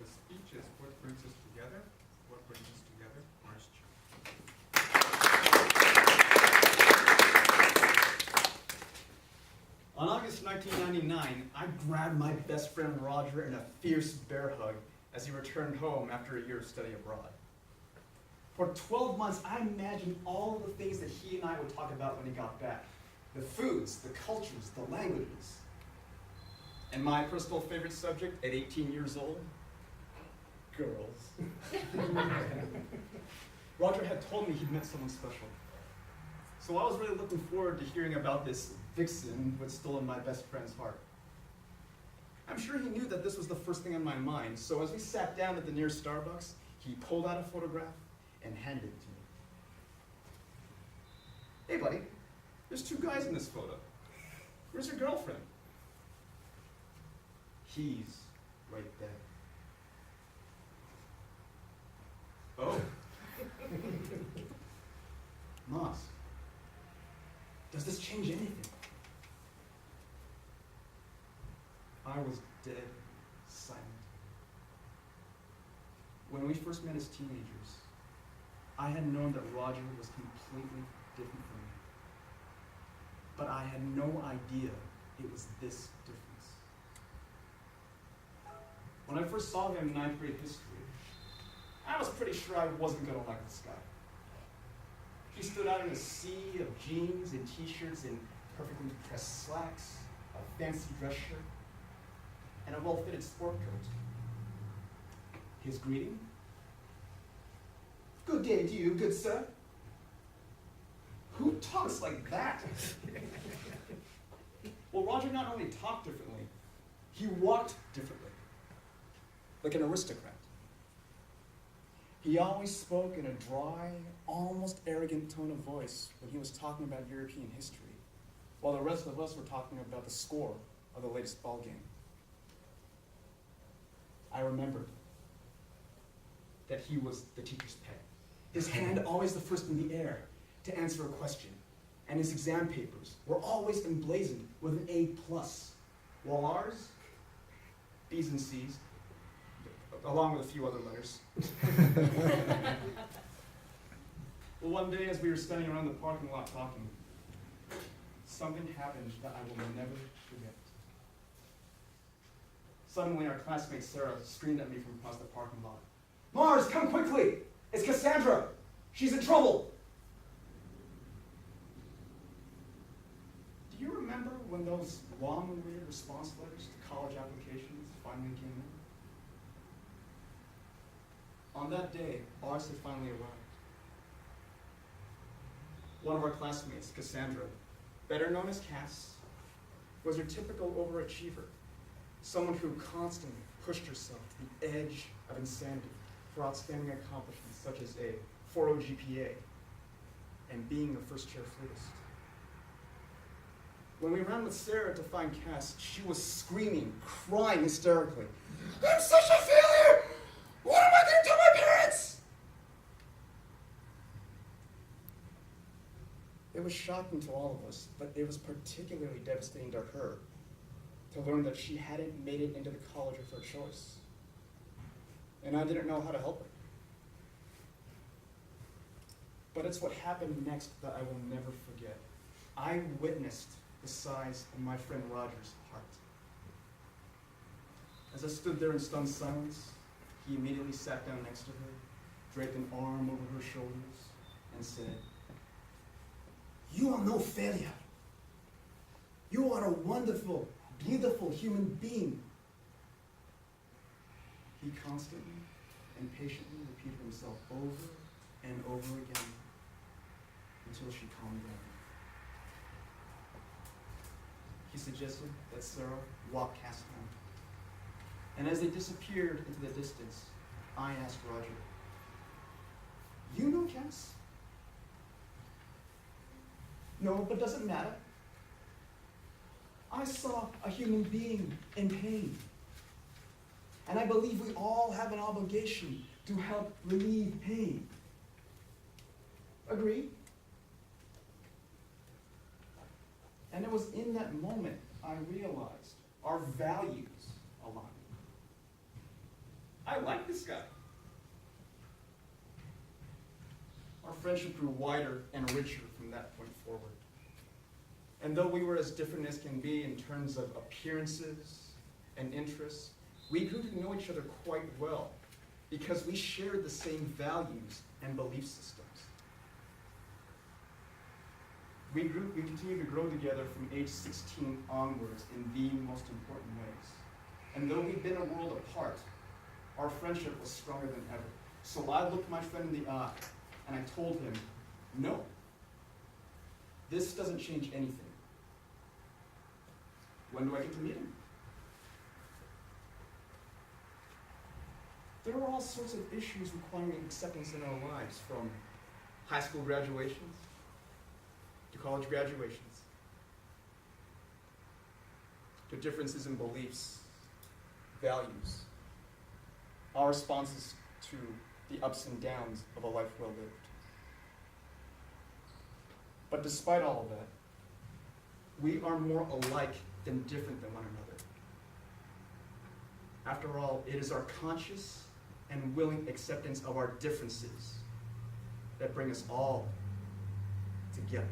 the speech is What Brings Us Together? What Brings Us Together? Mars Chu. On August 1999, I grabbed my best friend Roger in a fierce bear hug as he returned home after a year of study abroad. For 12 months, I imagined all the things that he and I would talk about when he got back. The foods, the cultures, the languages. And my personal favorite subject at 18 years old? Girls. Roger had told me he'd met someone special. So I was really looking forward to hearing about this vixen who had stolen my best friend's heart. I'm sure he knew that this was the first thing on my mind, so as we sat down at the nearest Starbucks, he pulled out a photograph and handed it to me. Hey buddy, there's two guys in this photo. Where's your girlfriend? He's right there. Oh. Moss, does this change anything? I was dead silent. When we first met as teenagers, I had known that Roger was completely different from me. But I had no idea it was this difference. When I first saw him in 9th grade history, I was pretty sure I wasn't going to like this guy. He stood out in a sea of jeans and t-shirts and perfectly pressed slacks, a fancy dress shirt, and a well-fitted sport coat. His greeting? Good day to you, good sir. Who talks like that? Well, Roger not only talked differently, he walked differently, like an aristocrat. He always spoke in a dry, almost arrogant tone of voice when he was talking about European history, while the rest of us were talking about the score of the latest ball game. I remembered that he was the teacher's pet. His hand always the first in the air to answer a question, and his exam papers were always emblazoned with an A+, while ours, B's and C's, along with a few other letters. Well, one day as we were standing around the parking lot talking, something happened that I will never forget. Suddenly, our classmate Sarah screamed at me from across the parking lot. "Mars, come quickly! It's Cassandra! She's in trouble!" Do you remember when those long-awaited response letters to college applications finally came in? On that day, ours had finally arrived. One of our classmates, Cassandra, better known as Cass, was your typical overachiever, someone who constantly pushed herself to the edge of insanity for outstanding accomplishments such as a 4.0 GPA and being a first-chair flutist. When we ran with Sarah to find Cass, she was screaming, crying hysterically. "I'm such a failure! What am I going to tell my parents?" It was shocking to all of us, but it was particularly devastating to her to learn that she hadn't made it into the college of her choice. And I didn't know how to help her. But it's what happened next that I will never forget. I witnessed the size of my friend Roger's heart. As I stood there in stunned silence, he immediately sat down next to her, draped an arm over her shoulders, and said, "You are no failure. You are a wonderful, beautiful human being." He constantly and patiently repeated himself over and over again until she calmed down. He suggested that Sarah walk Cass home. And as they disappeared into the distance, I asked Roger, "You know Cass?" "No, but doesn't matter. I saw a human being in pain. And I believe we all have an obligation to help relieve pain. Agree?" And it was in that moment I realized our values aligned. I I like this guy. Our friendship grew wider and richer from that point forward. And though we were as different as can be in terms of appearances and interests, we grew to know each other quite well because we shared the same values and belief systems. We continued to grow together from age 16 onwards in the most important ways. And though we'd been a world apart, our friendship was stronger than ever. So I looked my friend in the eye and I told him, no, this doesn't change anything. When do I get to meet him? There are all sorts of issues requiring acceptance in our lives, from high school graduations to college graduations, to differences in beliefs, values, our responses to the ups and downs of a life well lived. But despite all of that, we are more alike than different than one another. After all, it is our conscious and willing acceptance of our differences that bring us all together.